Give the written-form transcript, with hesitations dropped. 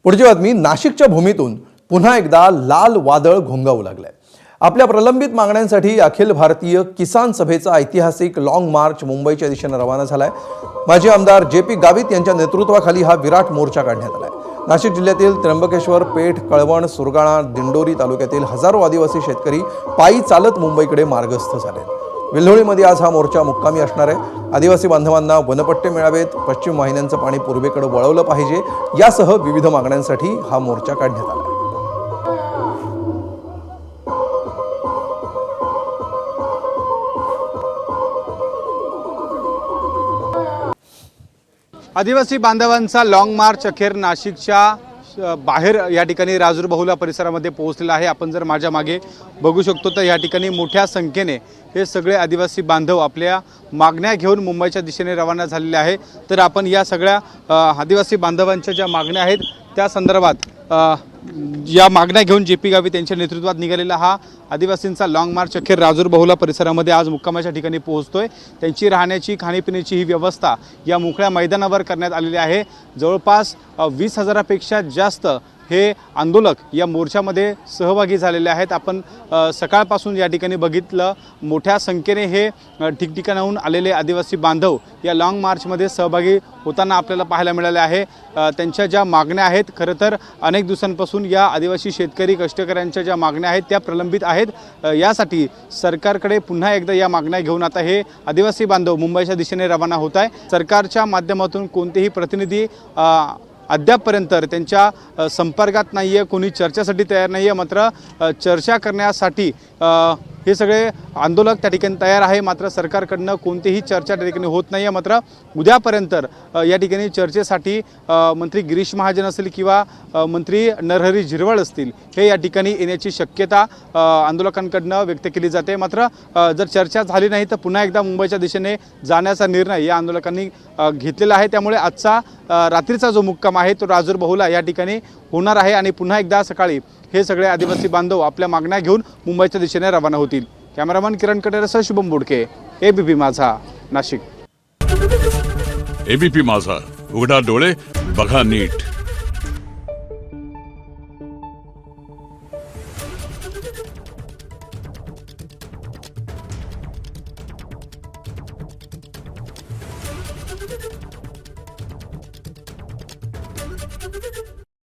पुढची बातमी नाशिकच्या भूमीतून पुन्हा एकदा लाल वादळ घोंगावू लागलंय। आपल्या प्रलंबित मागण्यांसाठी अखिल भारतीय किसान सभेचा ऐतिहासिक लॉंग मार्च मुंबईच्या दिशेने रवाना झालाय। माजी आमदार जेपी गावित यांच्या नेतृत्वाखाली हा विराट मोर्चा काढण्यात आलाय। नाशिक जिल्ह्यातील त्र्यंबकेश्वर, पेठ, कळवण, सुरगाणा, दिंडोरी तालुक्यातील हजारो आदिवासी शेतकरी पायी चालत मुंबईकडे मार्गस्थ झाले। विल्होळीमध्ये आज हा मोर्चा मुक्कामी असणार आहे। आदिवासी बांधवांना वनपट्टे मिळावेत, पश्चिम वाहिन्यांचं पाणी पूर्वेकडे वळवलं पाहिजे यासह विविध मागण्यांसाठी हा मोर्चा काढण्यात आला। आदिवासी बांधवांचा लॉंग मार्च अखेर नाशिकच्या बाहेर या ठिकाणी राजूर बहुला परिसरामध्ये पोहोचलेला आहे। आपण जर माझ्या मागे बघू शकतो तर या ठिकाणी मोठ्या संख्येने हे सगळे आदिवासी बांधव आपल्या मागण्या घेऊन मुंबईच्या दिशेने रवाना झालेले आहे। तर आपण या सगळ्या आदिवासी बांधवांच्या ज्या मागण्या आहेत त्या संदर्भात या मागण्या घेऊन जेपी गावित यांच्या नेतृत्वात निघालेला हा आदिवासींचा लॉंग मार्च अखेर राजूर बहुला परिसरामध्ये आज मुक्कामाच्या ठिकाणी पोहोचतोय। त्यांची राहण्याची, खाण्यापिण्याची ही व्यवस्था या मोकळ्या मैदानावर करण्यात आलेली आहे। जवळपास 20,000पेक्षा जास्त हे आंदोलक या मोर्चामध्ये सहभागी झालेले आहेत। आपण सकाळपासून या ठिकाणी बघितलं, मोठ्या संख्येने हे ठिकठिकाणाहून आलेले आदिवासी बांधव या लॉंग मार्चमध्ये सहभागी होताना आपल्याला पाहायला मिळाले आहे। त्यांच्या ज्या मागण्या आहेत, खरं तर अनेक दिवसांपासून या आदिवासी शेतकरी कष्टकऱ्यांच्या ज्या मागण्या आहेत त्या प्रलंबित आहेत। यासाठी सरकारकडे पुन्हा एकदा या मागण्या घेऊन आता हे आदिवासी बांधव मुंबईच्या दिशेने रवाना होत आहे। सरकारच्या माध्यमातून कोणतेही प्रतिनिधी अद्यापपर्यंत त्यांच्या संपर्कात नाही आहे, कोणी चर्चेसाठी तयार नाही आहे। मात्र चर्चा करण्यासाठी हे सगळे आंदोलक त्या ठिकाणी तयार आहे, मात्र सरकारकडनं कोणतीही चर्चा त्या ठिकाणी होत नाही आहे। मात्र उद्यापर्यंत या ठिकाणी चर्चेसाठी मंत्री गिरीश महाजन असतील किंवा मंत्री नरहरी झिरवळ असतील हे या ठिकाणी येण्याची शक्यता आंदोलकांकडनं व्यक्त केली जाते। मात्र जर चर्चा झाली नाही तर पुन्हा एकदा मुंबईच्या दिशेने जाण्याचा निर्णय या आंदोलकांनी घेतलेला आहे। त्यामुळे आजचा रात्रीचा जो मुक्काम आहे तो राजूर बहुला या ठिकाणी होणार आहे आणि पुन्हा एकदा सकाळी हे सगळे आदिवासी बांधव आपल्या मागण्या घेऊन मुंबईच्या दिशेने रवाना होतील। कॅमेरामन किरण कटेरसह शुभम बोडके, एबीपी माझा, नाशिक। एबीपी माझा, उघडा डोळे बघा नीट।